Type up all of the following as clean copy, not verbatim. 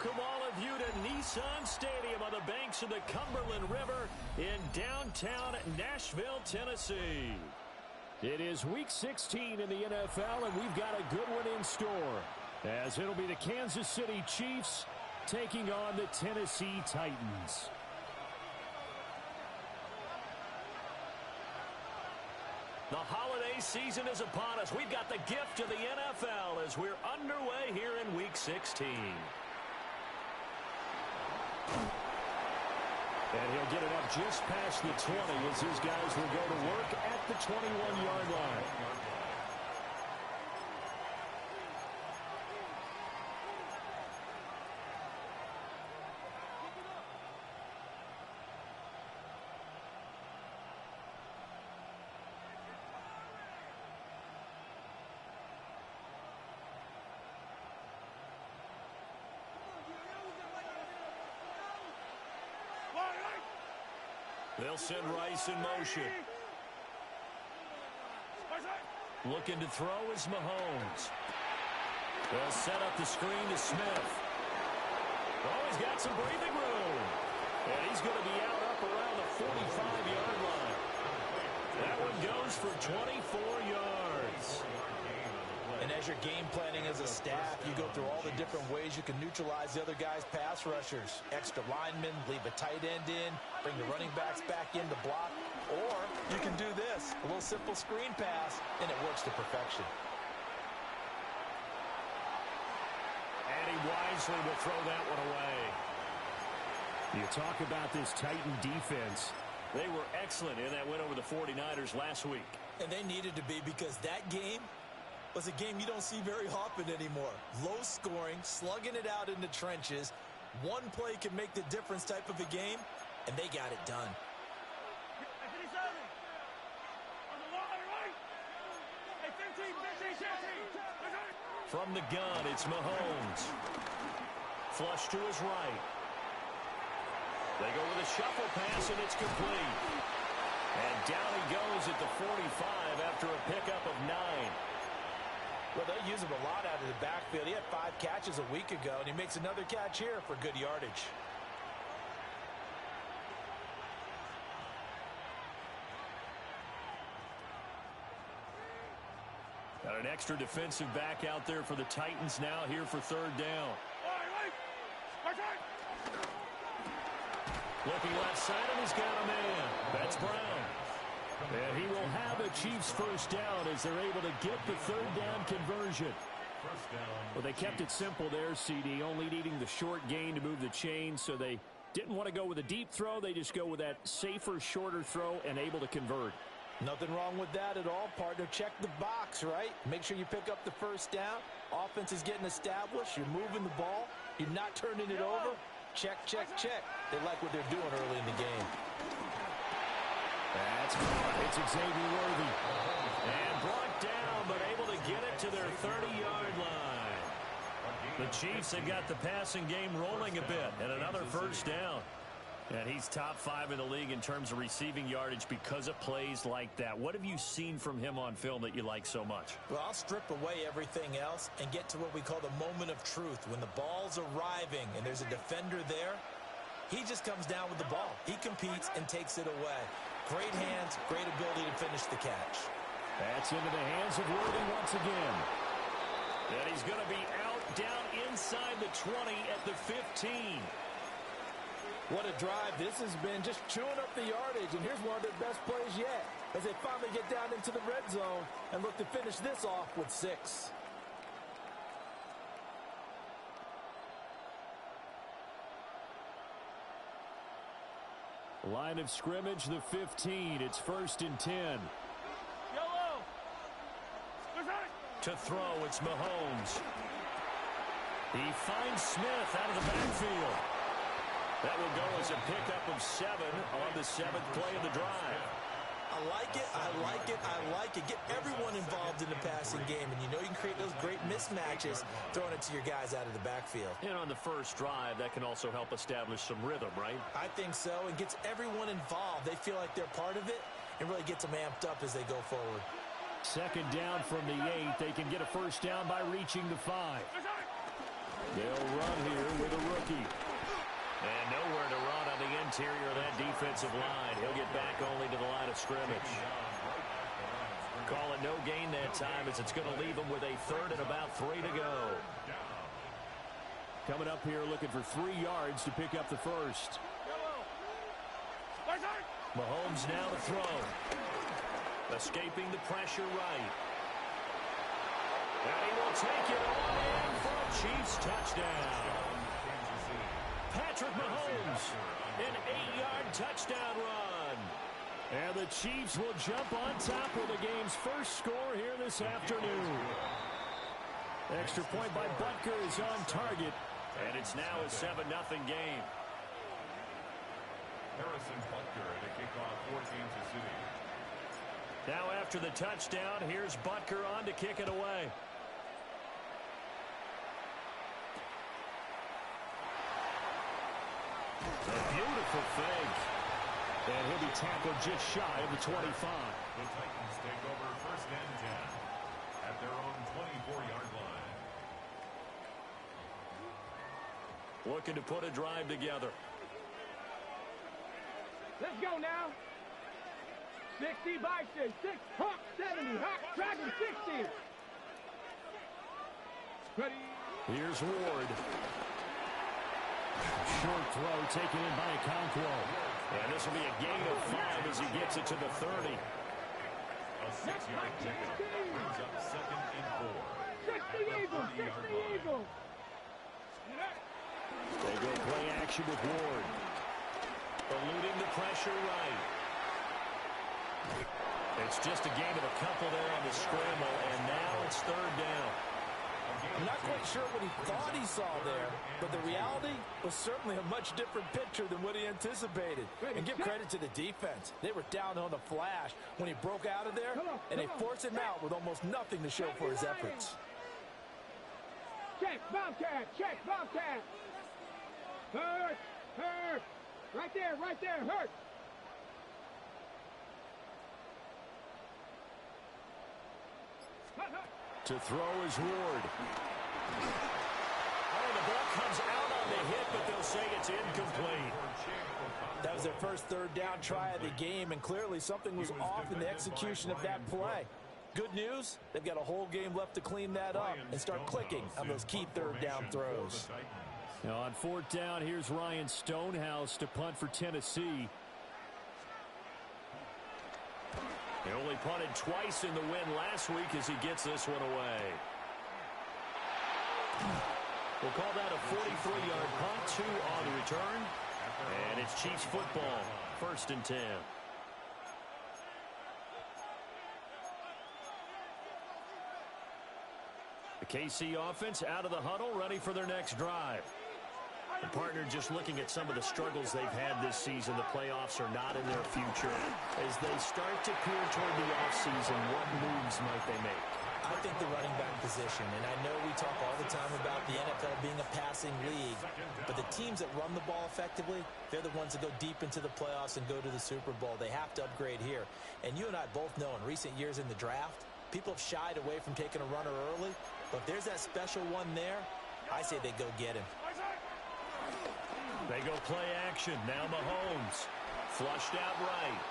Welcome all of you to Nissan Stadium on the banks of the Cumberland River in downtown Nashville, Tennessee. It is Week 16 in the NFL, and we've got a good one in store, as it'll be the Kansas City Chiefs taking on the Tennessee Titans. The holiday season is upon us. We've got the gift of the NFL as we're underway here in Week 16. And he'll get it up just past the 20 as his guys will go to work at the 21-yard line. They'll send Rice in motion. Looking to throw is Mahomes. They'll set up the screen to Smith. Oh, he's got some breathing room. And he's going to be out up around the 45-yard line. That one goes for 24 yards. And as you're game planning as a staff, you go through all the different ways you can neutralize the other guy's pass rushers. Extra linemen, leave a tight end in, bring the running backs back in to block. Or you can do this, a little simple screen pass, and it works to perfection. And he wisely will throw that one away. You talk about this Titan defense. They were excellent in that win over the 49ers last week. And they needed to be, because that game was a game you don't see very often anymore. Low scoring, slugging it out in the trenches. One play can make the difference type of a game, and they got it done. From the gun, it's Mahomes. Flush to his right. They go with a shuffle pass, and it's complete. And down he goes at the 45 after a pickup of 9. Well, they use him a lot out of the backfield. He had 5 catches a week ago, and he makes another catch here for good yardage. Got an extra defensive back out there for the Titans now here for third down. Looking left side, and he's got a man. That's Brown. And he will have a Chiefs first down as they're able to get the third down conversion. Well, they kept it simple there, CD, only needing the short gain to move the chains, so they didn't want to go with a deep throw. They just go with that safer, shorter throw and able to convert. Nothing wrong with that at all, partner. Check the box, right? Make sure you pick up the first down. Offense is getting established. You're moving the ball. You're not turning it over. Check, check, check. They like what they're doing early in the game. That's caught. It's Xavier Worthy. And brought down, but able to get it to their 30-yard line. The Chiefs have got the passing game rolling a bit, and another first down. And he's top 5 in the league in terms of receiving yardage because of plays like that. What have you seen from him on film that you like so much? Well, I'll strip away everything else and get to what we call the moment of truth. When the ball's arriving and there's a defender there, he just comes down with the ball. He competes and takes it away. Great hands, great ability to finish the catch. That's into the hands of Worthy once again. And he's going to be out down inside the 20 at the 15. What a drive this has been, just chewing up the yardage. And here's one of their best plays yet as they finally get down into the red zone and look to finish this off with 6. Line of scrimmage, the 15. It's 1st and 10. To throw, it's Mahomes. He finds Smith out of the backfield. That will go as a pickup of 7 on the 7th play of the drive. I like it, I like it, I like it. Get everyone involved in the passing game, and you know you can create those great mismatches throwing it to your guys out of the backfield. And on the first drive, that can also help establish some rhythm, right? I think so. It gets everyone involved. They feel like they're part of it and really gets them amped up as they go forward. 2nd down from the 8. They can get a first down by reaching the 5. They'll run here with a Trubisky. And nowhere to run on the interior of that defensive line. He'll get back only to the line of scrimmage. Call it no gain that time as it's going to leave him with a third and about 3 to go. Coming up here looking for 3 yards to pick up the first. Mahomes now to throw. Escaping the pressure right. And he will take it on in for a Chiefs touchdown. Patrick Mahomes, an 8-yard touchdown run. And the Chiefs will jump on top with the game's first score here this afternoon. Extra point by Butker is on target. And it's now a 7-0 game. Harrison Butker at a kickoff for Kansas City. Now after the touchdown, here's Butker on to kick it away. A beautiful fake. And he'll be tackled just shy of the 25. The Titans take over 1st and 10 at their own 24-yard line. Looking to put a drive together. Let's go now. 60, bison, 6, hawk, 70, hawk, dragon, 60. Ready. Here's Ward. Short throw taken in by Okonkwo. And this will be a gain of 5 as he gets it to the 30. A 6-yard pickup brings up 2nd and 4. 60 Eagles, 60 Eagles. They go play action with Ward. Eluding the pressure right. It's just a gain of a couple there on the scramble, and now it's 3rd down. I'm not quite sure what he thought he saw there, but the reality was certainly a much different picture than what he anticipated. And give credit to the defense. They were down on the flash when he broke out of there, and they forced him out with almost nothing to show for his efforts. Check, Bobcat, check, Bobcat. Hurt, hurt. Right there, hurt. To throw is Ward. Oh, the ball comes out on the hit, but they'll say it's incomplete. That was their first 3rd down try of the game, and clearly something was off in the execution of that play. Good news, they've got a whole game left to clean that up and start clicking on those key 3rd down throws. Now on 4th down, here's Ryan Stonehouse to punt for Tennessee. He only punted twice in the win last week as he gets this one away. We'll call that a 43-yard punt, 2 on the return. And it's Chiefs football, 1st and 10. The KC offense out of the huddle, ready for their next drive. The partner just looking at some of the struggles they've had this season. The playoffs are not in their future. As they start to peer toward the offseason, what moves might they make? I think the running back position, and I know we talk all the time about the NFL being a passing league, but the teams that run the ball effectively, they're the ones that go deep into the playoffs and go to the Super Bowl. They have to upgrade here. And you and I both know in recent years in the draft, people have shied away from taking a runner early, but if there's that special one there, I say they go get him. They go play action. Now Mahomes. Flushed out right.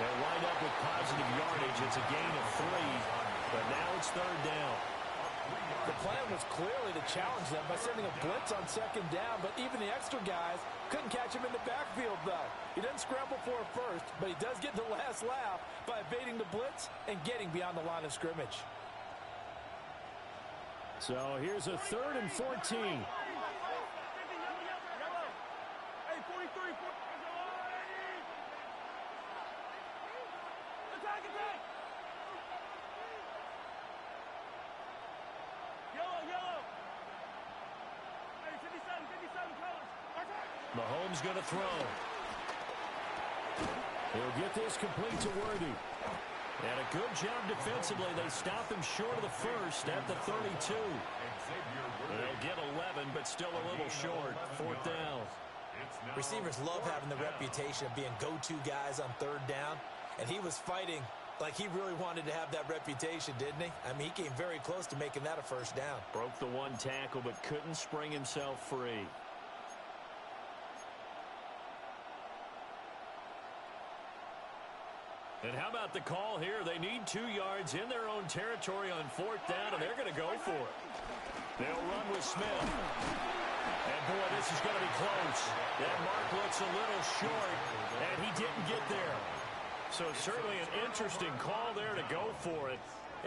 They'll wind up with positive yardage. It's a gain of 3, but now it's 3rd down. The plan was clearly to challenge them by sending a blitz on 2nd down, but even the extra guys couldn't catch him in the backfield, though. He doesn't scramble for it first, but he does get the last laugh by evading the blitz and getting beyond the line of scrimmage. So here's a 3rd and 14. Mahomes going to throw. He'll get this complete to Worthy. And a good job defensively. They stop him short of the first at the 32. They'll get 11, but still a little short. 4th down. Receivers love having the reputation of being go-to guys on 3rd down, and he was fighting Like he really wanted to have that reputation, didn't he? I mean, he came very close to making that a first down. Broke the one tackle, but couldn't spring himself free. And how about the call here? They need 2 yards in their own territory on 4th down, and they're going to go for it. They'll run with Smith. And, boy, this is going to be close. That mark looks a little short, and he didn't get there. So certainly an interesting call there to go for it.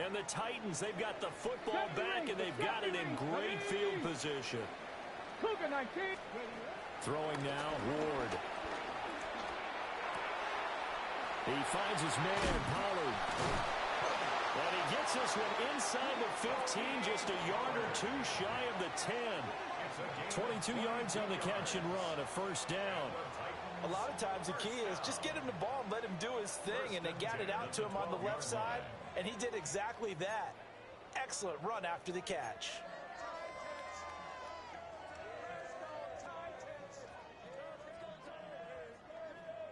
And the Titans, they've got the football back, and they've got it in great field position. Throwing now, Ward. He finds his man, Pollard. And he gets this one inside the 15, just a yard or 2 shy of the 10. 22 yards on the catch and run, a first down. A lot of times the key is just get him the ball and let him do his thing, and they got it out to him on the left side, and he did exactly that. Excellent run after the catch.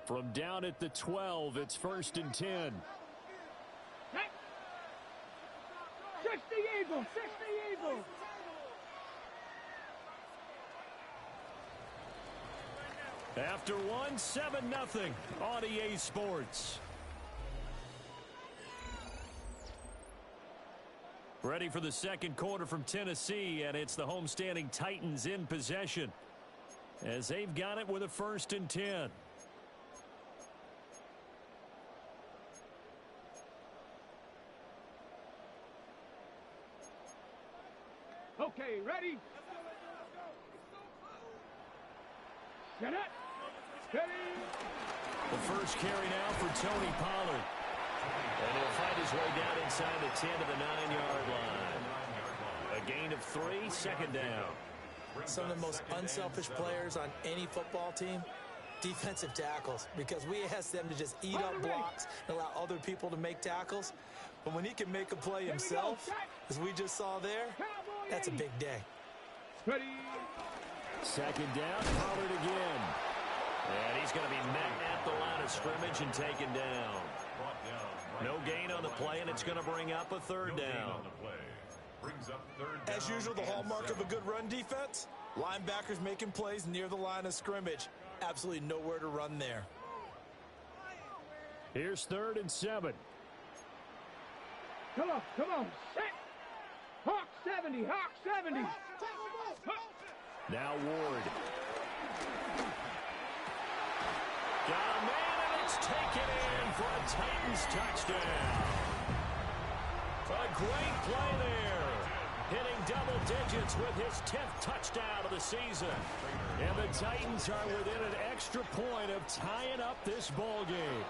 From down at the 12, it's 1st and 10. 60 Eagles, 60 Eagles. After one, 7-0 on EA Sports. Ready for the second quarter from Tennessee, and it's the homestanding Titans in possession as they've got it with a 1st and 10. Okay, ready? Set it. Ready. The first carry now for Tony Pollard. And he'll find his way down inside the 10 to the 9-yard line. A gain of 3, 2nd down. Some of the most unselfish players on any football team, defensive tackles, because we ask them to just eat up blocks and allow other people to make tackles. But when he can make a play himself, as we just saw there, that's a big day. Ready. 2nd down, Pollard again. And he's going to be met at the line of scrimmage and taken down. No gain on the play, and it's going to bring up a 3rd down. As usual, the hallmark of a good run defense, linebackers making plays near the line of scrimmage. Absolutely nowhere to run there. Here's 3rd and 7. Come on, set. Hawk 70, Hawk 70. Now Ward. Got a man, and it's taken in for a Titans touchdown. A great play there. Hitting double digits with his 10th touchdown of the season. And the Titans are within an extra point of tying up this ball game.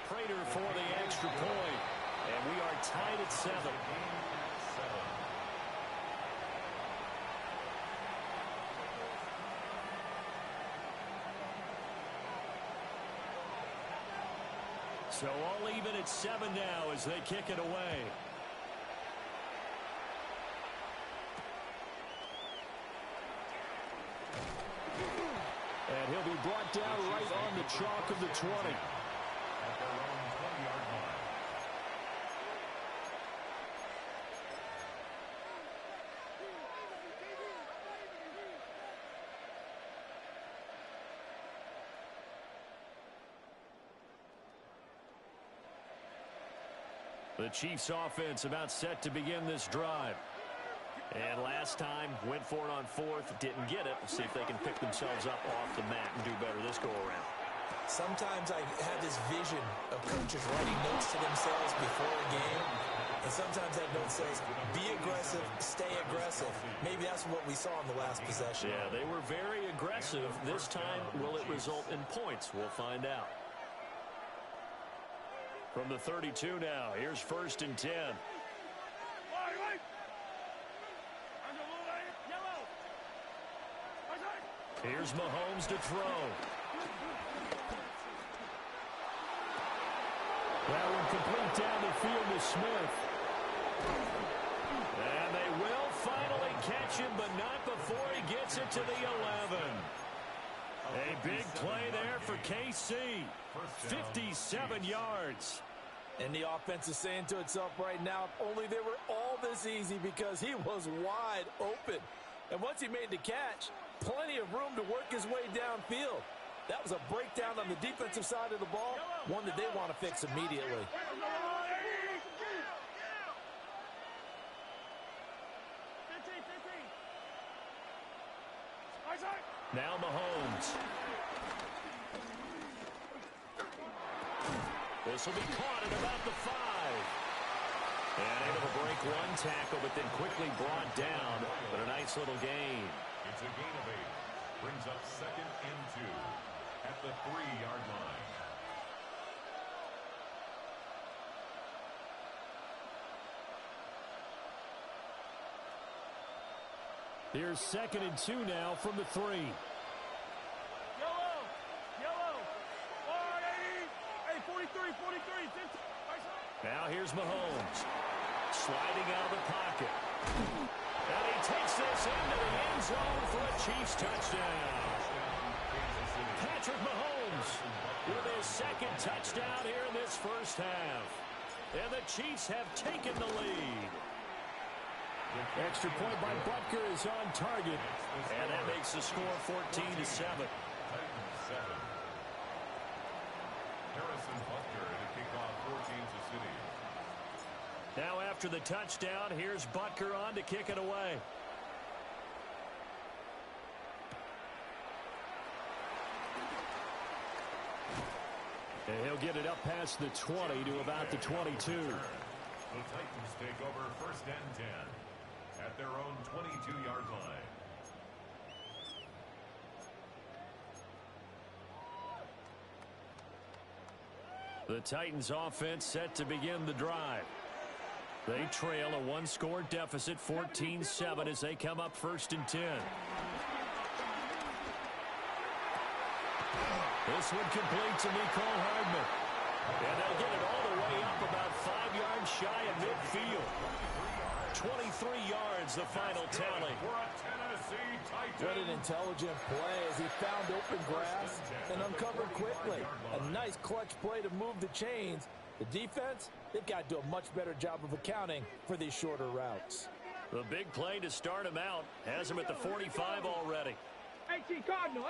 Prater for the extra point. And we are tied at 7. So all even at 7 now as they kick it away. And he'll be brought down right on the chalk of the 20. The Chiefs offense about set to begin this drive. And last time, went for it on 4th, didn't get it. We'll see if they can pick themselves up off the mat and do better this go-around. Sometimes I have this vision of coaches writing notes to themselves before a game. And sometimes that note says, be aggressive, stay aggressive. Maybe that's what we saw in the last possession. Yeah, they were very aggressive. This time, will it result in points? We'll find out. From the 32 now, here's 1st and 10. Here's Mahomes to throw. That one complete down the field to Smith. And they will finally catch him, but not before he gets it to the 11. A big play there for KC. 57 yards. And the offense is saying to itself right now, if only they were all this easy, because he was wide open. And once he made the catch, plenty of room to work his way downfield. That was a breakdown on the defensive side of the ball, one that they want to fix immediately. Now Mahomes. This will be caught at about the 5. And able to break one tackle, but then quickly brought down. But a nice little gain. It's a gain of 8. Brings up 2nd and 2 at the 3-yard line. Here's 2nd and 2 now from the 3. Yellow. 43. Now here's Mahomes. Sliding out of the pocket. And he takes this into the end zone for a Chiefs touchdown. Patrick Mahomes with his 2nd touchdown here in this first half. And the Chiefs have taken the lead. Extra point by Butker is on target. And that makes the score 14-7. Harrison Butker to kick off for Kansas City. Now after the touchdown, here's Butker on to kick it away. And he'll get it up past the 20 to about the 22. The Titans take over 1st and 10 at their own 22-yard line. The Titans offense set to begin the drive. They trail a 1-score deficit, 14-7, as they come up 1st and 10. This one complete to Mecole Hardman. And they'll get it all the way up about 5 yards shy of midfield. 23 yards, the final tally. What an intelligent play as he found open grass and uncovered quickly. A nice clutch play to move the chains. The defense, they've got to do a much better job of accounting for these shorter routes. The big play to start him out has him at the 45 already. 18 Cardinal.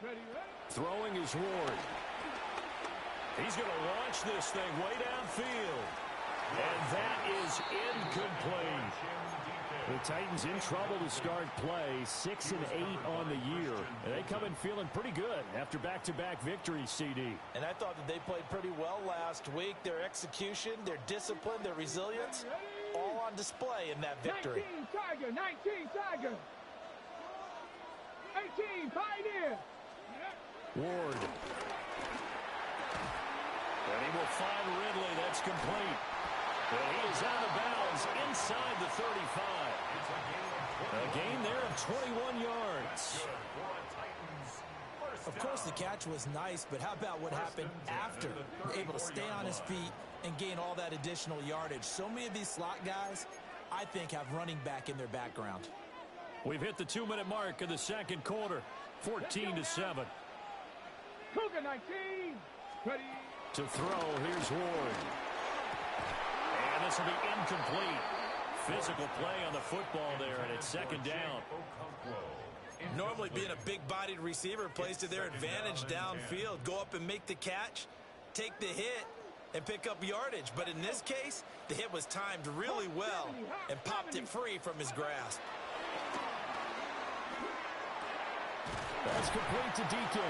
Ready. Throwing is Ward. He's going to launch this thing way downfield. And that is incomplete. The Titans in trouble to start play, 6 and 8 on the year. And they come in feeling pretty good after back-to-back victories, CD. And I thought that they played pretty well last week. Their execution, their discipline, their resilience, all on display in that victory. 19 Tiger. 18 Pioneer. Ward. And he will find Ridley. That's complete. And he is out of bounds inside the 35. A gain there of 21 yards. Of course, the catch was nice, but how about what happened after? Able to stay on his feet and gain all that additional yardage. So many of these slot guys, I think, have running back in their background. We've hit the 2-minute mark of the second quarter. 14-7. Cougar 19. Ready. To throw, here's Ward. And this will be incomplete. Physical play on the football there, and it's 2nd down. Normally being a big-bodied receiver plays to their advantage downfield. Go up and make the catch, take the hit, and pick up yardage. But in this case, the hit was timed really well and popped it free from his grasp. That's complete to DK.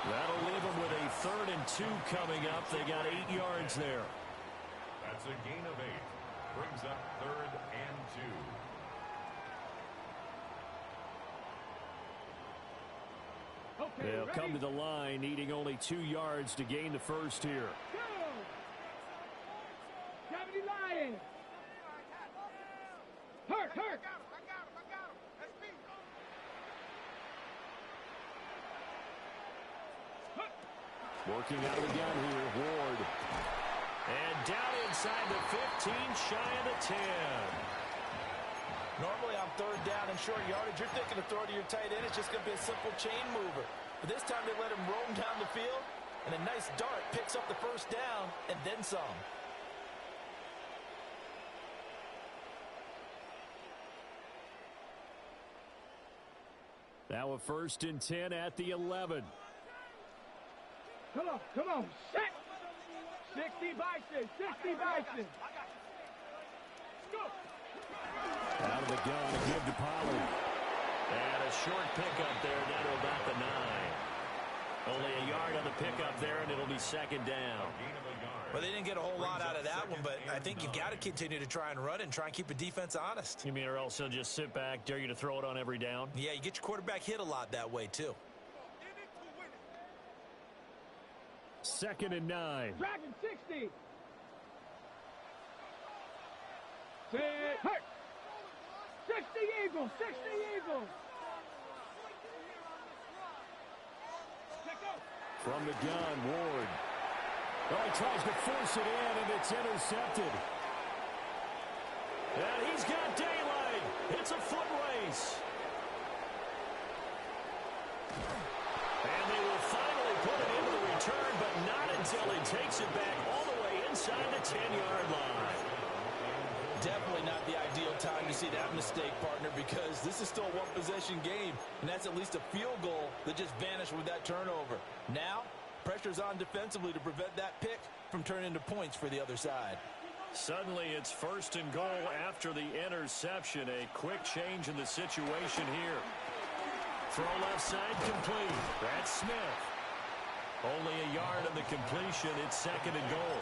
That'll leave them with a 3rd and 2 coming up. They got 8 yards there. That's a gain of 8. Brings up 3rd and 2. Okay, They'll ready. come to the line, needing only 2 yards to gain the first here. Go. Gravity Lion. Hurt. Working out of the gun here, Ward. And down inside. inside the 15, shy of the 10. Normally on third down and short yardage, you're thinking to throw to your tight end. It's just going to be a simple chain mover. But this time they let him roam down the field, and a nice dart picks up the first down and then some. Now a 1st and 10 at the 11. Come on, set. 60 Bison, 60 Bison. Go. Out of the gun to give to Pollard. And a short pickup there down to about the 9. Only a yard on the pickup there, and it'll be 2nd down. Well, they didn't get a whole lot out of that one, but I think you've got to continue to try and run and try and keep the defense honest. You mean or else he'll just sit back, dare you to throw it on every down? Yeah, you get your quarterback hit a lot that way, too. 2nd and 9. Dragon 60. Sit. Hurt. 60 Eagles, 60 Eagles. From the gun, Ward. Oh, he tries to force it in, and it's intercepted. And he's got daylight. It's a foot race. And they will finally put it into the return, but not until he takes it back all the way inside the 10-yard line. Definitely not the ideal time to see that mistake, partner, because this is still a one-possession game, and that's at least a field goal that just vanished with that turnover. Now, pressure's on defensively to prevent that pick from turning into points for the other side. Suddenly, it's 1st and goal after the interception. A quick change in the situation here. Throw left side complete. That's Smith. Only a yard on the completion. It's 2nd and goal.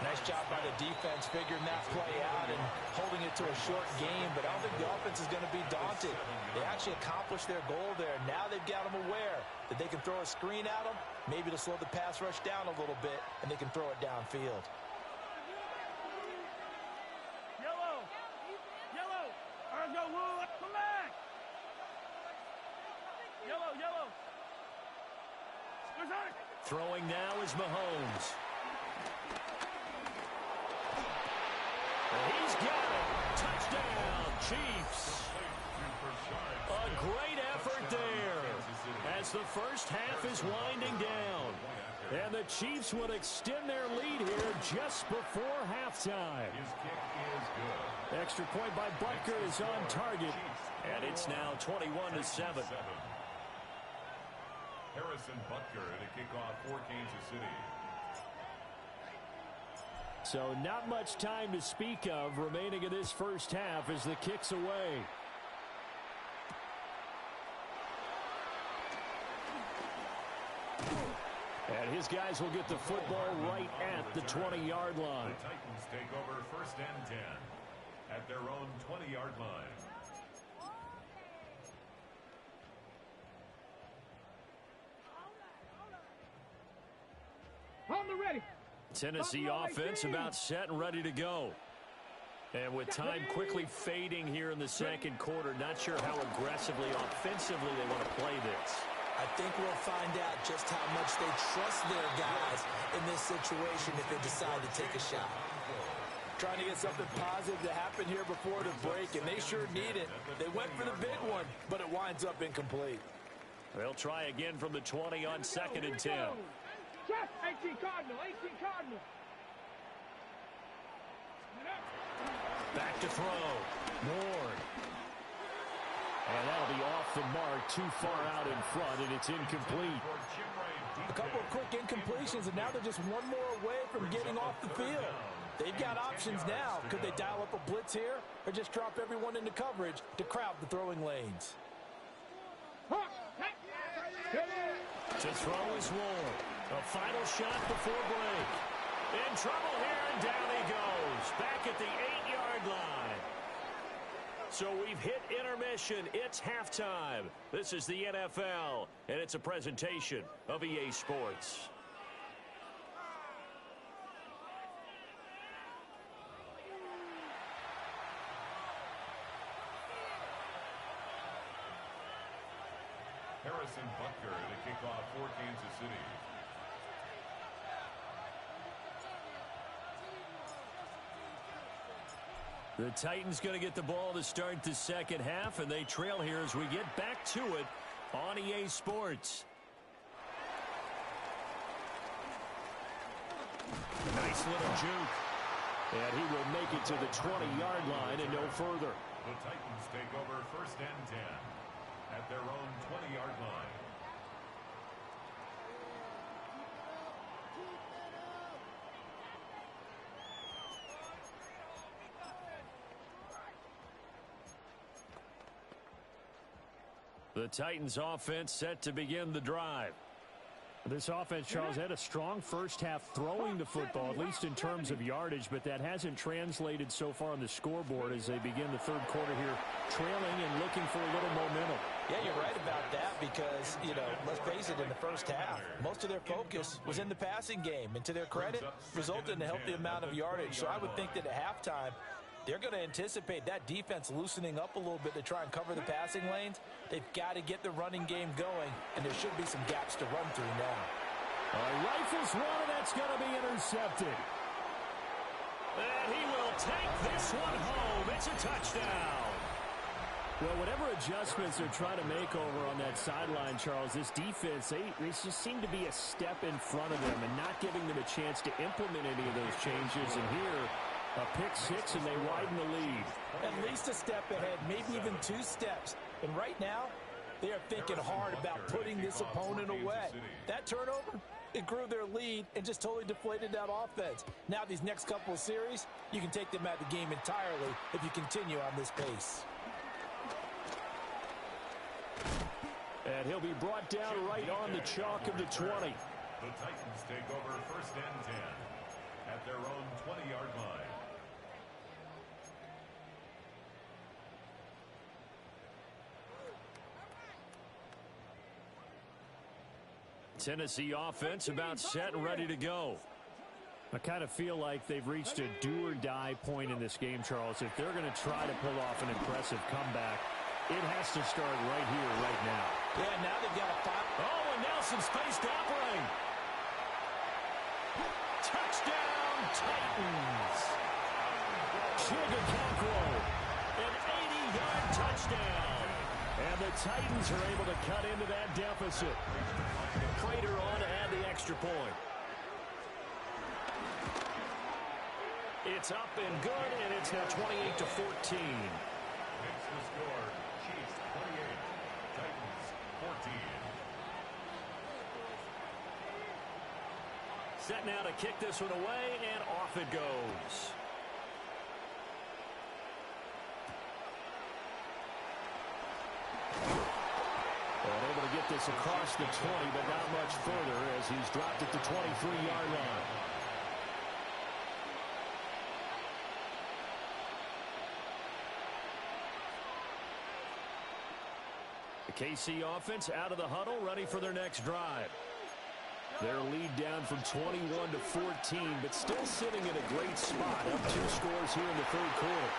Nice job by the defense figuring that play out and holding it to a short game, but I don't think the offense is going to be daunted. They actually accomplished their goal there. Now they've got them aware that they can throw a screen at them, maybe to slow the pass rush down a little bit, and they can throw it downfield. Yellow. Yellow. Argo Wood. Come back. Yellow, yellow. Throwing now is Mahomes. And he's got it. Touchdown, Chiefs. A great effort there as the first half is winding down. And the Chiefs will extend their lead here just before halftime. Extra point by Butker is on target. And it's now 21-7. Harrison Butker to kick off for Kansas City. So not much time to speak of remaining in this first half as the kick's away. And his guys will get the football right at the 20-yard line. The Titans take over 1st and 10 at their own 20-yard line. On the ready. Tennessee offense about set and ready to go. And with time quickly fading here in the 2nd quarter, not sure how aggressively, offensively they want to play this. I think we'll find out just how much they trust their guys in this situation if they decide to take a shot. Trying to get something positive to happen here before the break, and they sure need it. They went for the big one, but it winds up incomplete. They'll try again from the 20 on 2nd and 10. 18 Cardinal, 18 Cardinal. Back to throw. Ward. And that'll be off the mark, too far out in front, and it's incomplete. A couple of quick incompletions, and now they're just one more away from getting off the field. They've got options now. Could they dial up a blitz here or just drop everyone into coverage to crowd the throwing lanes? To throw is Ward. A final shot before break. In trouble here, and down he goes. Back at the 8-yard line. So we've hit intermission. It's halftime. This is the NFL, and it's a presentation of EA Sports. Harrison Butker to kick off for Kansas City. The Titans going to get the ball to start the second half, and they trail here as we get back to it on EA Sports. Nice little juke. And he will make it to the 20-yard line and no further. The Titans take over 1st and 10 at their own 20-yard line. The Titans offense set to begin the drive. This offense, Charles, had a strong first half throwing the football, at least in terms of yardage, but that hasn't translated so far on the scoreboard as they begin the third quarter here, trailing and looking for a little momentum. Yeah, you're right about that because, you know, let's face it, in the first half, most of their focus was in the passing game, and to their credit, resulted in a healthy amount of yardage. So I would think that at halftime, they're going to anticipate that defense loosening up a little bit to try and cover the passing lanes. They've got to get the running game going, and there should be some gaps to run through now. Rifles one, and that's going to be intercepted. And he will take this one home. It's a touchdown. Well, whatever adjustments they're trying to make over on that sideline, Charles, this defense, they just seem to be a step in front of them and not giving them a chance to implement any of those changes. And here, a pick six, and they widen the lead. At least a step ahead, maybe even 2 steps. And right now, they are thinking hard about putting this opponent away. That turnover, it grew their lead and just totally deflated that offense. Now these next couple of series, you can take them out of the game entirely if you continue on this pace. And he'll be brought down right on the chalk of the 20. The Titans take over 1st and 10 at their own 20-yard line. Tennessee offense about set and ready to go. I kind of feel like they've reached a do-or-die point in this game, Charles. If they're going to try to pull off an impressive comeback, it has to start right here, right now. Yeah, now they've got to find. Oh, and now some space to operate. Touchdown, Titans. Chigga-Conquo, an 80-yard touchdown. And the Titans are able to cut into that deficit. Prater on to add the extra point. It's up and good, and it's now 28-14. Makes the score. Chiefs 28, Titans 14. Set now to kick this one away, and off it goes. And able to get this across the 20, but not much further as he's dropped at the 23-yard line. The KC offense out of the huddle, ready for their next drive. Their lead down from 21 to 14, but still sitting in a great spot. Up 2 scores here in the third quarter.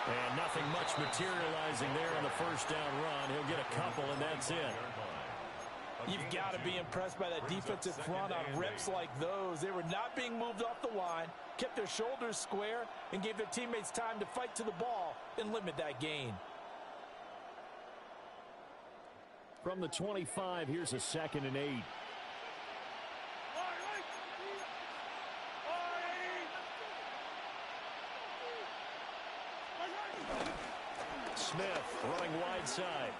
And nothing much materializing there on the first down run. He'll get a couple, and that's it. You've got to be impressed by that defensive front on reps like those. They were not being moved off the line, kept their shoulders square, and gave their teammates time to fight to the ball and limit that gain. From the 25, here's a 2nd and 8. Smith running wide side.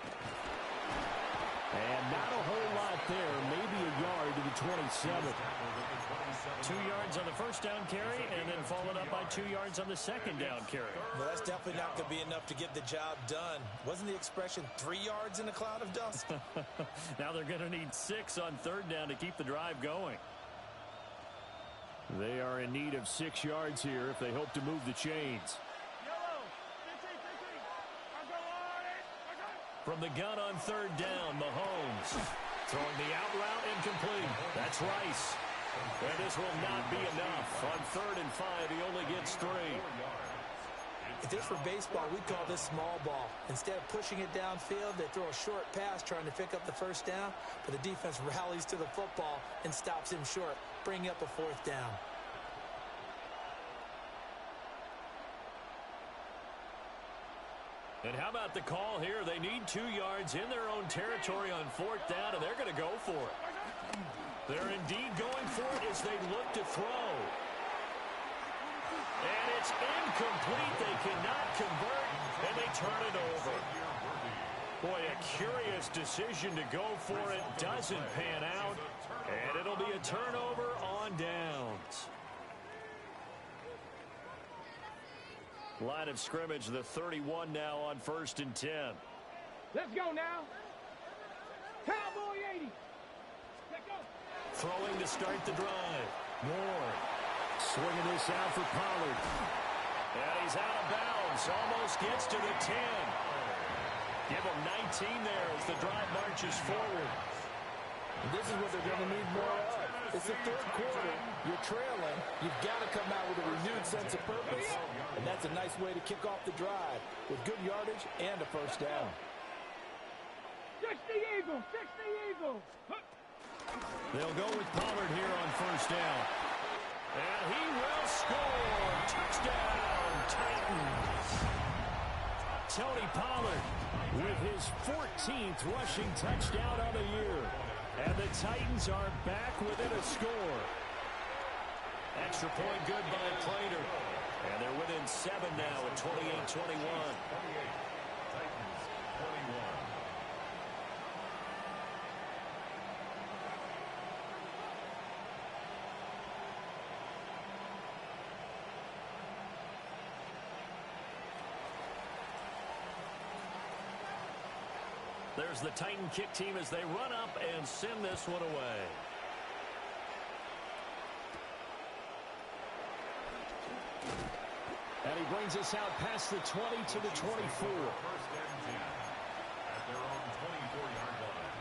And not a whole lot there. Maybe a yard to the 27. 2 yards on the first down carry, and then followed up by 2 yards on the second down carry. Well, that's definitely not going to be enough to get the job done. Wasn't the expression 3 yards in a cloud of dust? Now they're going to need 6 on third down to keep the drive going. They are in need of 6 yards here if they hope to move the chains. From the gun on third down, Mahomes throwing the out route incomplete. That's Rice. And this will not be enough. On 3rd and 5, he only gets 3. If this were baseball, we'd call this small ball. Instead of pushing it downfield, they throw a short pass trying to pick up the first down, but the defense rallies to the football and stops him short, bringing up a 4th down. And how about the call here? They need 2 yards in their own territory on 4th down, and they're going to go for it. They're indeed going for it as they look to throw. And it's incomplete. They cannot convert, and they turn it over. Boy, a curious decision to go for it. Doesn't pan out, and it'll be a turnover on downs. Line of scrimmage, the 31 now on 1st and 10. Let's go now. Cowboy 80. Let's go. Throwing to start the drive. Moore swinging this out for Pollard. And he's out of bounds. Almost gets to the 10. Give him 19 there as the drive marches forward. This is what they're going to need more of. It's the 3rd quarter. You're trailing. You've got to come out with a renewed sense of purpose. And that's a nice way to kick off the drive with good yardage and a 1st down. 60 Eagles. 60 Eagles. They'll go with Pollard here on 1st down. And he will score. Touchdown, Titans. Tony Pollard with his 14th rushing touchdown of the year. And the Titans are back within a score. Extra point good by Prater. And they're within 7 now at 28-21. There's the Titan kick team as they run up and send this one away. And he brings us out past the 20 to the 24. 1st and 10 at their own 24-yard line.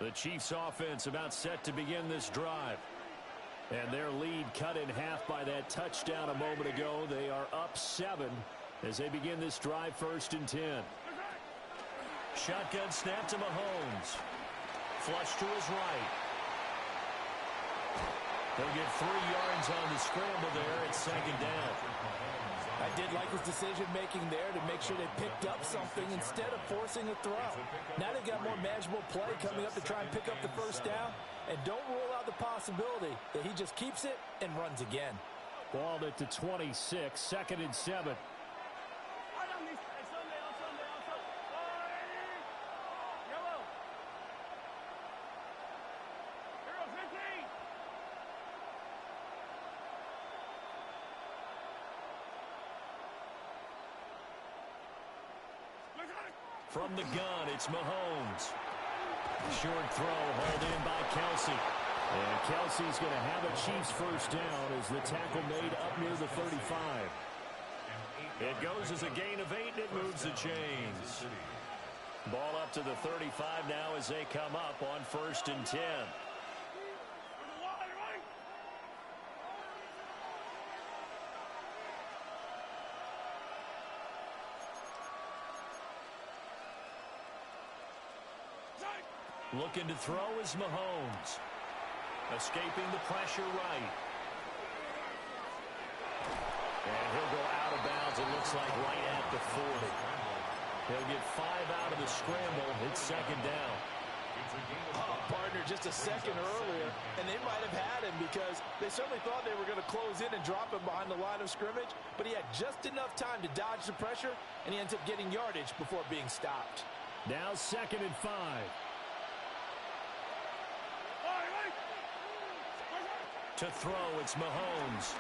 The Chiefs offense about set to begin this drive. And their lead cut in half by that touchdown a moment ago. They are up 7 as they begin this drive 1st and 10. Shotgun snap to Mahomes. Flush to his right. They'll get 3 yards on the scramble there at 2nd down. I did like his decision-making there to make sure they picked up something instead of forcing a throw. Now they've got more manageable play coming up to try and pick up the 1st down. And don't rule out the possibility that he just keeps it and runs again. Ball at the 26, 2nd and 7. From the gun, it's Mahomes. Short throw hauled in by Kelsey. And Kelsey's going to have a Chiefs 1st down as the tackle made up near the 35. It goes as a gain of 8, and it moves the chains. Ball up to the 35 now as they come up on 1st and 10. Looking to throw is Mahomes. Escaping the pressure right. And he'll go out of bounds, it looks like, right at the 40. He'll get 5 out of the scramble. It's 2nd down. Oh, partner, just a second earlier, and they might have had him because they certainly thought they were going to close in and drop him behind the line of scrimmage, but he had just enough time to dodge the pressure, and he ends up getting yardage before being stopped. Now 2nd and 5. To throw, it's Mahomes.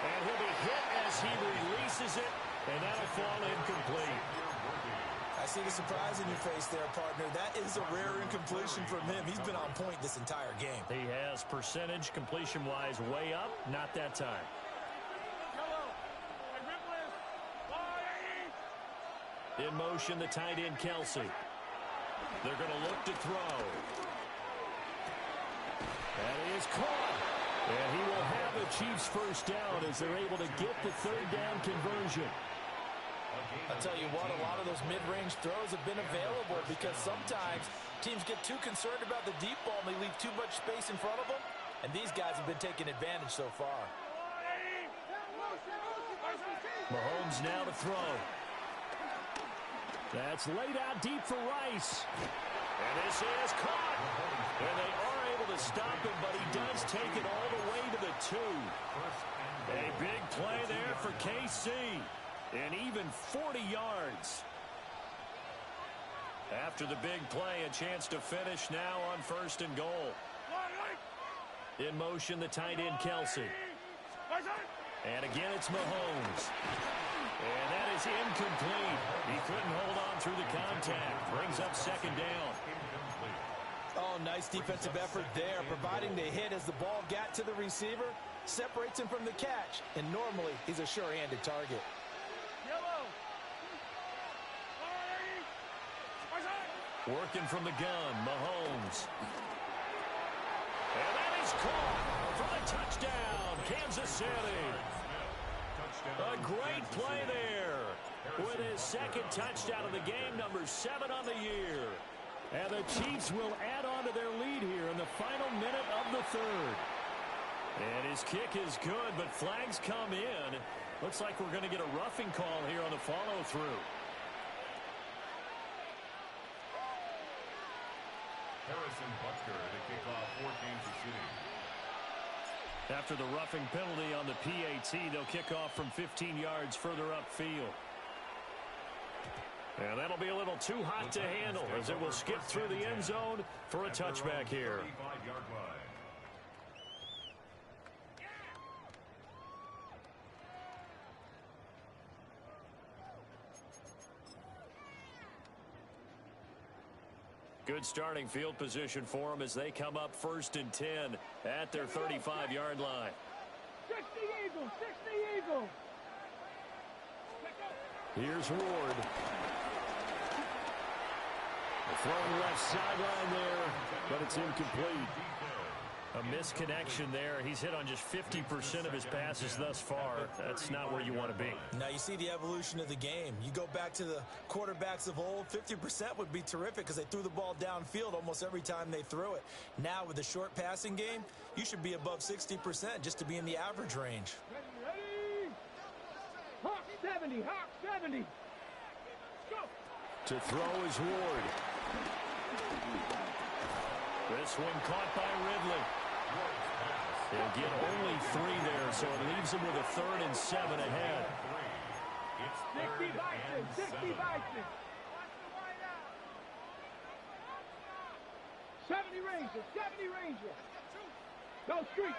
And he'll be hit as he releases it, and that'll fall incomplete. I see the surprise in your face there, partner. That is a rare incompletion from him. He's been on point this entire game. He has percentage completion-wise way up, not that time. In motion, the tight end, Kelsey. They're going to look to throw. And he is caught. And he will have the Chiefs 1st down as they're able to get the 3rd down conversion. I'll tell you what, a lot of those mid-range throws have been available because sometimes teams get too concerned about the deep ball and they leave too much space in front of them, and these guys have been taking advantage so far. Mahomes now to throw. That's laid out deep for Rice. And this is caught. And they are able to stop him, but he does take it all the way to the 2. A big play there for KC. And even 40 yards. After the big play, a chance to finish now on 1st and goal. In motion, the tight end, Kelsey. And again, it's Mahomes. And that is incomplete. He couldn't hold on through the contact. Brings up 2nd down. Oh, nice defensive effort there, providing the hit as the ball got to the receiver, separates him from the catch, and normally he's a sure-handed target. Working from the gun, Mahomes. And that is caught for the touchdown, Kansas City. A great play there with his 2nd touchdown of the game, number 7 on the year. And the Chiefs will add on to their lead here in the final minute of the 3rd. And his kick is good, but flags come in. Looks like we're going to get a roughing call here on the follow-through. Harrison Butker to kick off for Kansas City. After the roughing penalty on the PAT, they'll kick off from 15 yards further upfield. And that'll be a little too hot to handle as it will skip through the end zone for a touchback here. 35-yard line. Good starting field position for them as they come up 1st and 10 at their 35-yard line. 60 Eagles, 60 Eagles. Here's Ward. Throwing left sideline there, but it's incomplete. A misconnection there. He's hit on just 50% of his passes thus far. That's not where you want to be. Now you see the evolution of the game. You go back to the quarterbacks of old, 50% would be terrific because they threw the ball downfield almost every time they threw it. Now with the short passing game, you should be above 60% just to be in the average range. Ready? Hawk 70, Hawk 70. Go. To throw is Ward. This one caught by Ridley. They'll get only 3 there, so it leaves them with a 3rd and 7 ahead. 60 Bison, 60 Bison. 70 Ranger, 70 Ranger. Go street.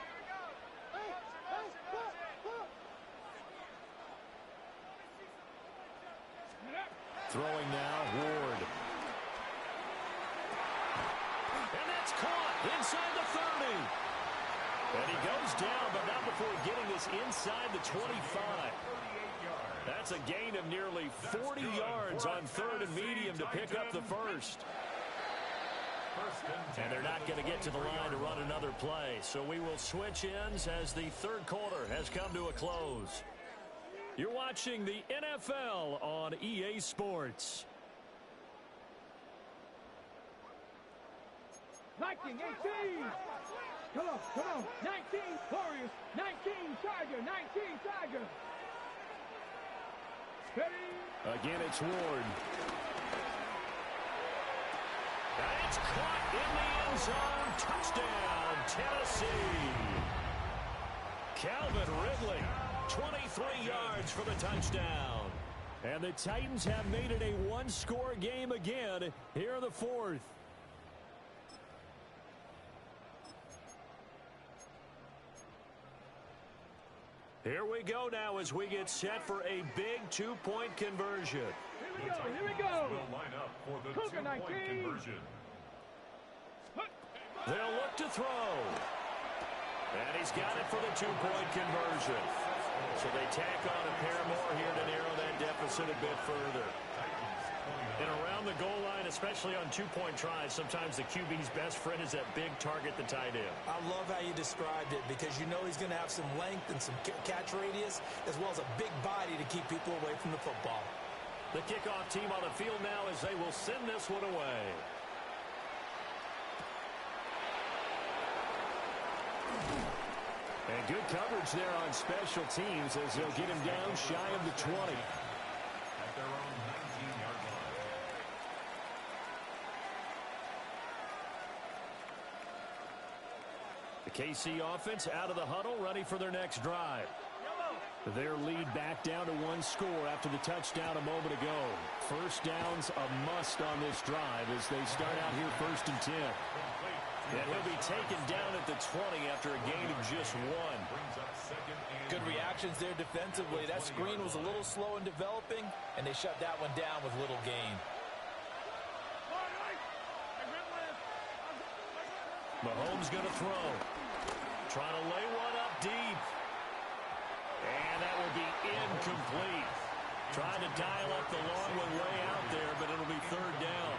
Throwing now, Ward. And that's caught inside the 30. And he goes down, but not before getting this inside the 25. That's a gain of nearly 40 yards on 3rd and medium to pick up the 1st. And they're not going to get to the line to run another play. So we will switch ends as the 3rd quarter has come to a close. You're watching the NFL on EA Sports. 19, 18. Come on, come on. 19, Warriors. 19, Tiger. 19, Tiger. Ready? Again, it's Ward. And it's caught in the end zone. Touchdown, Tennessee. Calvin Ridley, 23 yards for the touchdown. And the Titans have made it a one-score game again here in the 4th. Here we go now as we get set for a big 2-point conversion. Here we go, here we go. Will line up for the Cougar 2-point 19. conversion. They'll look to throw. And he's got it for the 2-point conversion. So they tack on a pair more here to narrow that deficit a bit further. And around the goal line, especially on 2-point tries, sometimes the QB's best friend is that big target, the tight end. I love how you described it because you know he's going to have some length and some catch radius as well as a big body to keep people away from the football. The kickoff team on the field now as they will send this one away. And good coverage there on special teams as they'll get him down shy of the 20. At their own 19-yard line. The KC offense out of the huddle, ready for their next drive. Their lead back down to one score after the touchdown a moment ago. First down's a must on this drive as they start out here 1st and 10. And he'll be taken down at the 20 after a gain of just one. Good reactions there defensively. That screen was a little slow in developing, and they shut that one down with little gain. Mahomes going to throw. Trying to lay one up deep. And that will be incomplete. Trying to dial up the long one way out there, but it'll be 3rd down.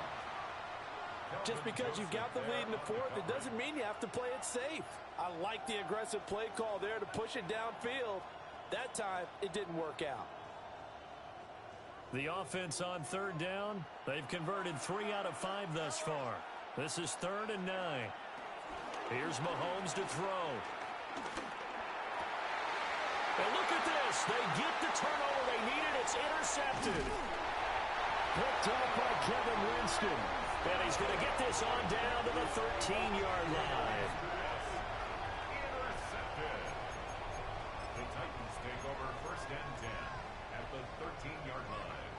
Just because you've got the lead in the 4th, it doesn't mean you have to play it safe. I like the aggressive play call there to push it downfield. That time, it didn't work out. The offense on 3rd down, they've converted 3 out of 5 thus far. This is 3rd and 9. Here's Mahomes to throw. And look at this. They get the turnover they needed. It's intercepted. Picked up by Kevin Winston. And he's going to get this on down to the 13-yard line. Intercepted. The Titans take over 1st and 10 at the 13-yard line.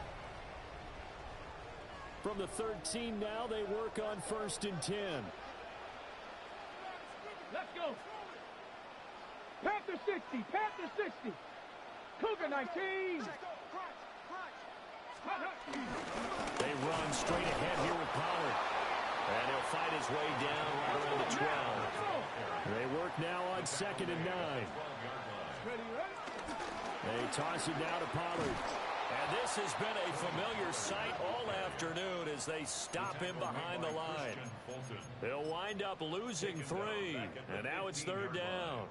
From the 13 now, they work on 1st and 10. Let's go. Panther 60. Panther 60. Cougar 19. They run straight ahead here with Pollard. And he'll fight his way down right around the 12. They work now on 2nd and 9. They toss it now to Pollard. And this has been a familiar sight all afternoon as they stop him behind the line. They'll wind up losing 3. And now it's 3rd down.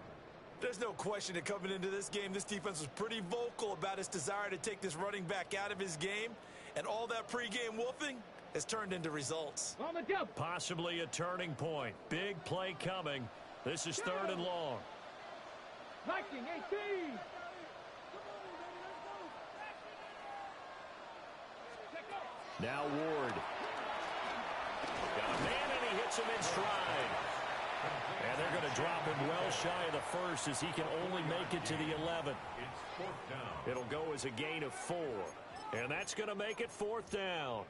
There's no question that coming into this game, this defense was pretty vocal about its desire to take this running back out of his game. And all that pregame wolfing has turned into results. On the double. Possibly a turning point. Big play coming. This is 3rd and long. Viking 18. Now Ward. Got a man and he hits him in stride. And they're going to drop him well shy of the 1st as he can only make it to the 11. It's 4th down. It'll go as a gain of 4. And that's going to make it 4th down.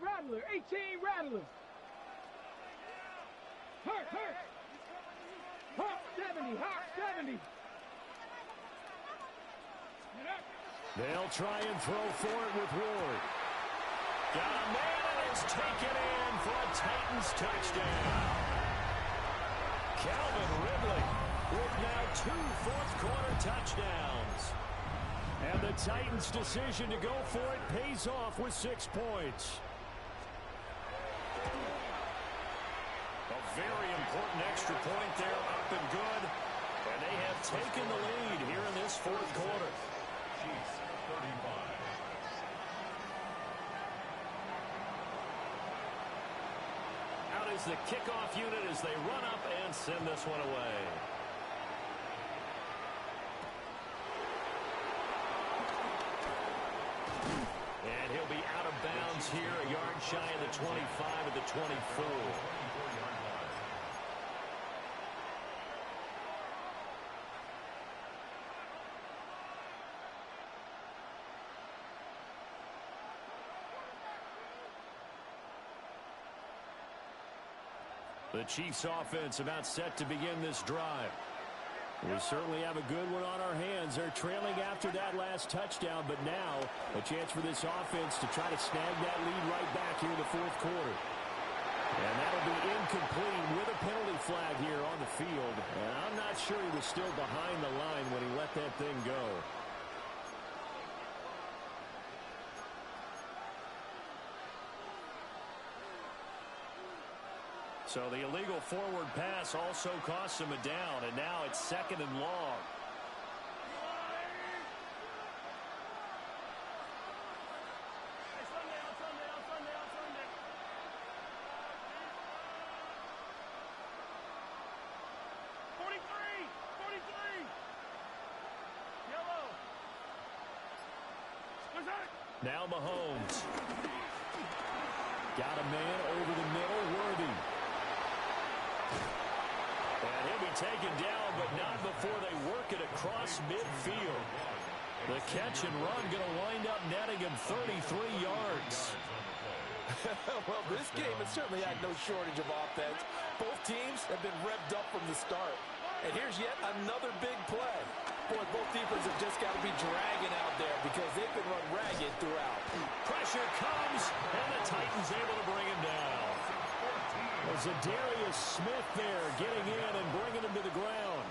Rattler, 18 Rattler. Hurt. Hawk 70, Hawk 70. They'll try and throw for it with Ward. Got a man and it's taken in for a Titans touchdown. Calvin Ridley with now 2 fourth-quarter touchdowns. And the Titans' decision to go for it pays off with 6 points. A very important extra point there, up and good. And they have taken the lead here in this 4th quarter. Chiefs 35. Out is the kickoff unit as they run up and send this one away. And he'll be out of bounds here, a yard shy of the 25 of the 24. The Chiefs offense about set to begin this drive. We certainly have a good one on our hands. They're trailing after that last touchdown, but now a chance for this offense to try to snag that lead right back here in the 4th quarter. And that'll be incomplete with a penalty flag here on the field. And I'm not sure he was still behind the line when he let that thing go. So the illegal forward pass also costs him a down, and now it's 2nd and long. Now Mahomes. Got a man over the middle, Worthy. And he'll be taken down, but not before they work it across midfield. The catch and run going to wind up netting him 33 yards. Well, this game has certainly had no shortage of offense. Both teams have been revved up from the start. And here's yet another big play. Boy, both defenses have just got to be dragging out there because they've been run ragged throughout. Pressure comes, and the Titans able to bring him down. There's a Darius Smith there getting in and bringing him to the ground.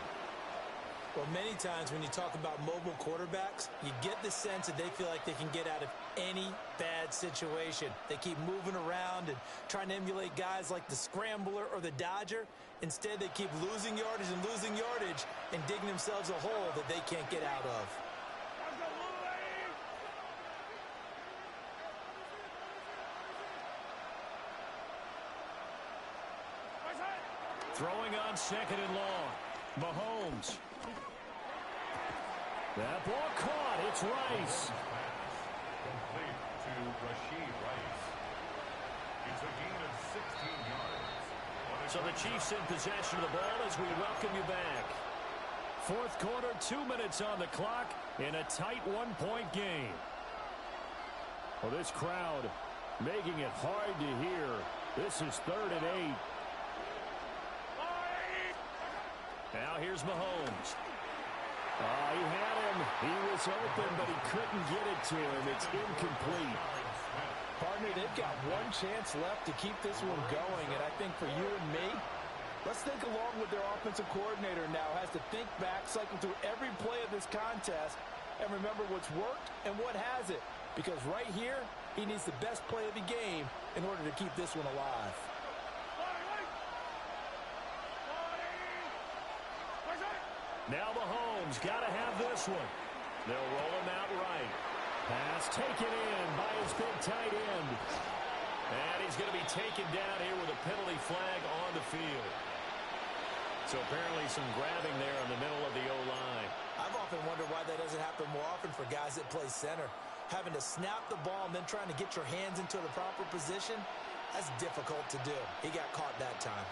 Well, many times when you talk about mobile quarterbacks, you get the sense that they feel like they can get out of any bad situation. They keep moving around and trying to emulate guys like the Scrambler or the Dodger. Instead, they keep losing yardage and digging themselves a hole that they can't get out of. Throwing on 2nd and long. Mahomes. That ball caught. It's Rice. Complete to Rashid Rice. It's a gain of 16 yards. So the Chiefs in possession of the ball as we welcome you back. 4th quarter, 2 minutes on the clock in a tight 1-point game. Well, this crowd making it hard to hear. This is 3rd and 8. Now here's Mahomes. He had him. He was open, but he couldn't get it to him. It's incomplete. Partner, they've got one chance left to keep this one going, and I think for you and me, let's think along with their offensive coordinator now. Has to think back, cycle through every play of this contest, and remember what's worked and what hasn't. Because right here, he needs the best play of the game in order to keep this one alive. Now Mahomes got to have this one. They'll roll him out right. Pass taken in by his big tight end. And he's going to be taken down here with a penalty flag on the field. So apparently some grabbing there in the middle of the O-line. I've often wondered why that doesn't happen more often for guys that play center. Having to snap the ball and then trying to get your hands into the proper position, that's difficult to do. He got caught that time.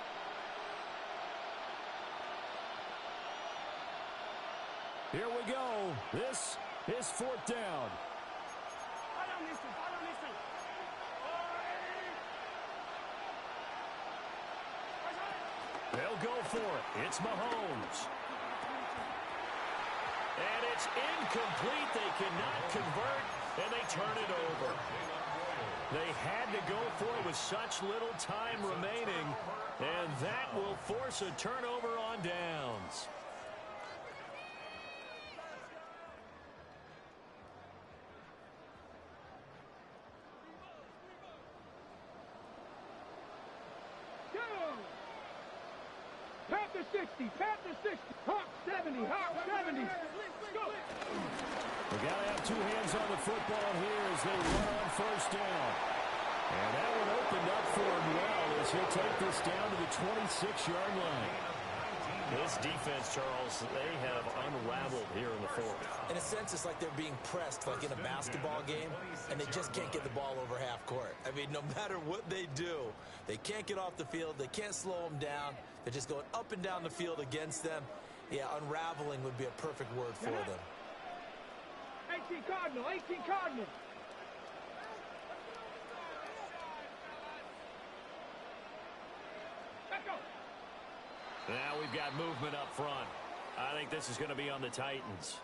Here we go. This is 4th down. They'll go for it. It's Mahomes. And it's incomplete. They cannot convert, and they turn it over. They had to go for it with such little time remaining, and that will force a turnover on downs. Panther 60, Panther 60, Hawk 70, Hawk 70. Go! They got to have two hands on the football here as they run on 1st down. And that one opened up for him well as he'll take this down to the 26-yard line. This defense, Charles, they have unraveled here in the 4th. In a sense, it's like they're being pressed like in a basketball game, and they just can't get the ball over half court. I mean, no matter what they do, they can't get off the field. They can't slow them down. They're just going up and down the field against them. Yeah, unraveling would be a perfect word for them. 18 Cardinal, 18 Cardinal. Let's go. Now we've got movement up front. I think this is going to be on the Titans.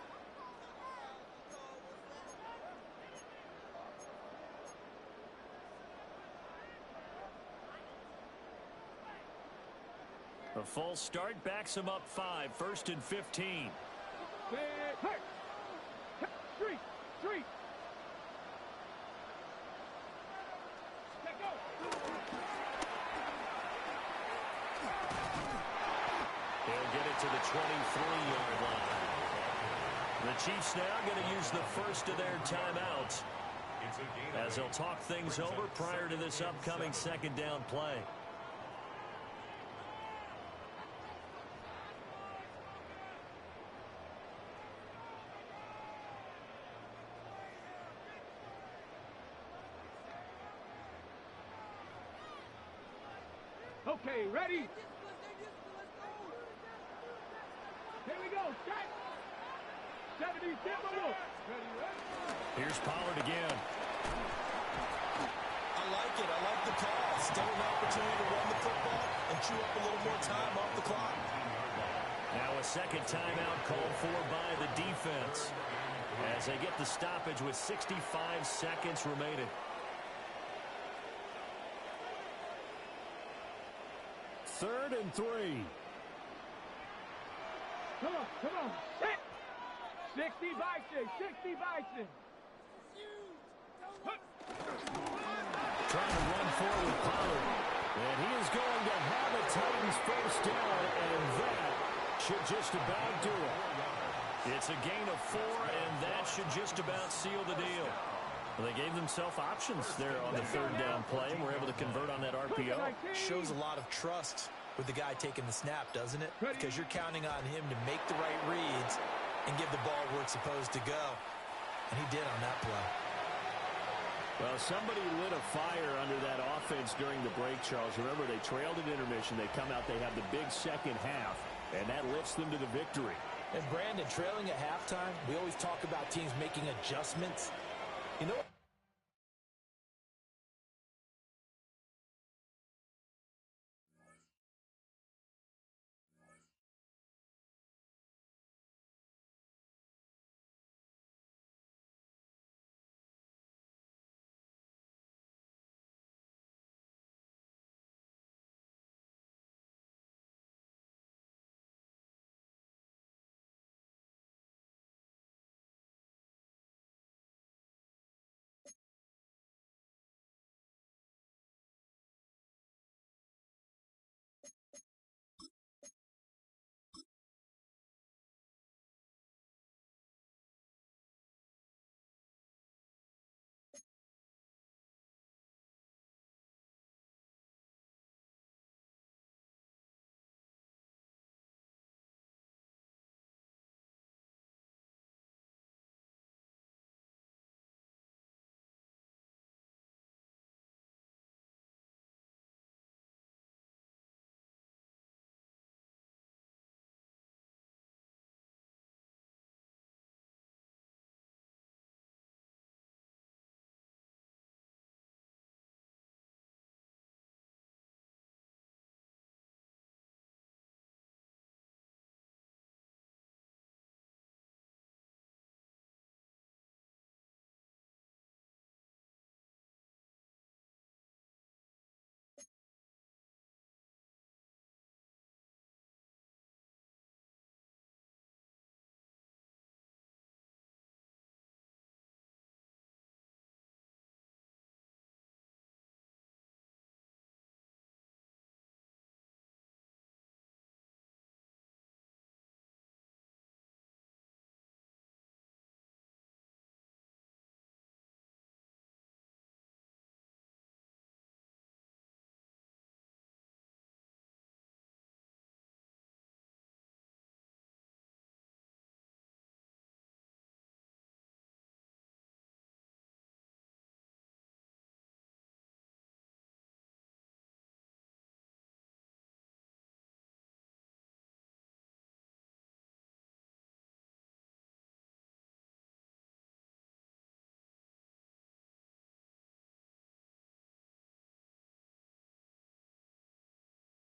A full start backs him up 5, 1st and 15. Hey, street, street. Let's go. to the 23-yard line. The Chiefs now going to use the first of their timeouts as they'll talk things over prior to this upcoming second down play. Okay, ready? Here we go, set. 70, ready. Here's Pollard again. I like it. I like the call. Still an opportunity to run the football and chew up a little more time off the clock. Now a second timeout called for by the defense as they get the stoppage with 65 seconds remaining. Third and 3. Come on, set. 60 Bison, 60 Bison. Trying to run forward, Pollard. And he is going to have a Titans first down, and that should just about do it. It's a gain of 4, and that should just about seal the deal. Well, they gave themselves options there on the third down play, and were able to convert on that RPO. Shows a lot of trust with the guy taking the snap, doesn't it? Because you're counting on him to make the right reads and give the ball where it's supposed to go. And he did on that play. Well, somebody lit a fire under that offense during the break, Charles. Remember, they trailed at intermission. They come out, they have the big second half, and that lifts them to the victory. And, Brandon, trailing at halftime, we always talk about teams making adjustments. You know what?